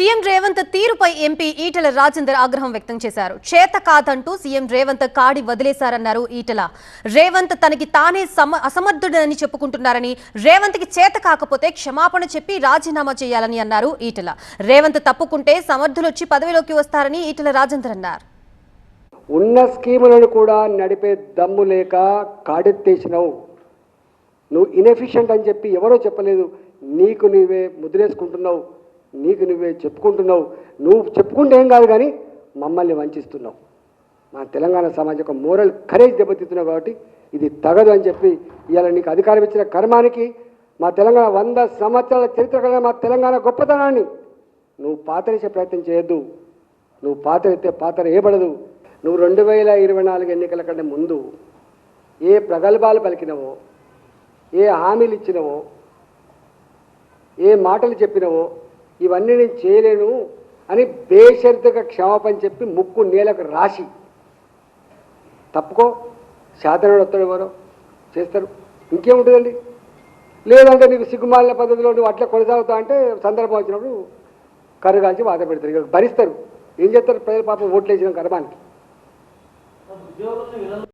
CM Revanth తీరుపై MP Etela Rajender ఆగ్రహం వ్యక్తం చేశారు. చేత కాదంటూ సీఎం రేవంత్ కాడి వదిలేశారన్నారు ఈటెల. రేవంత్ తనకి తానే అసమర్థుడని చెప్పుకుంటున్నారని, రేవంత్ కి చేత కాకపోతే క్షమాపణ చెప్పి రాజీనామా చేయాలని అన్నారు ఈటెల. రేవంత్ తప్పుకుంటే సమర్థులొచ్చి పదవిలోకి వస్తారని ఈటెల రాజేందర్ అన్నారు. ఉన్న స్కీములను కూడా నడిపే దమ్ము లేక కాడెత్తేసినావు. నువ్వు ఇన్ఎఫిషియెంట్ అని చెప్పి ఎవరో చెప్పలేదు, నీకు నువ్వే ముద్రేసుకుంటున్నావు, నీకు నువ్వే చెప్పుకుంటున్నావు. నువ్వు చెప్పుకుంటే ఏం కాదు, కానీ మమ్మల్ని వంచిస్తున్నావు. మా తెలంగాణ సమాజం యొక్క మోరల్ కరేజ్ దెబ్బతిస్తున్నావు. కాబట్టి ఇది తగదు అని చెప్పి ఇవాళ నీకు అధికారం ఇచ్చిన కర్మానికి, మా తెలంగాణ 100 సంవత్సరాల చరిత్ర కన్నా మా తెలంగాణ గొప్పతనాన్ని నువ్వు పాతరేసే ప్రయత్నం చేయొద్దు. నువ్వు పాతరైతే పాతర ఏబడదు. నువ్వు 2024 ఎన్నికల కంటే ముందు ఏ ప్రగల్భాలు పలికినవో, ఏ హామీలు ఇచ్చినవో, ఏ మాటలు చెప్పినవో ఇవన్నీ నేను చేయలేను అని బేషరతుగా క్షమాపణ చెప్పి ముక్కు నేలకు రాసి తప్పుకో. శాతనుడు వస్తాడు, ఎవరో చేస్తారు, ఇంకేముంటుందండి. లేదంటే నీకు సిగ్గుమాలిన పద్ధతిలో నువ్వు అట్లా కొనసాగుతా అంటే సందర్భం వచ్చినప్పుడు కరుగాల్చి బాధ పెడతారు, ఇక భరిస్తారు. ఏం చేస్తారు ప్రజలు? పాపం ఓట్లు వేసిన కర్మానికి.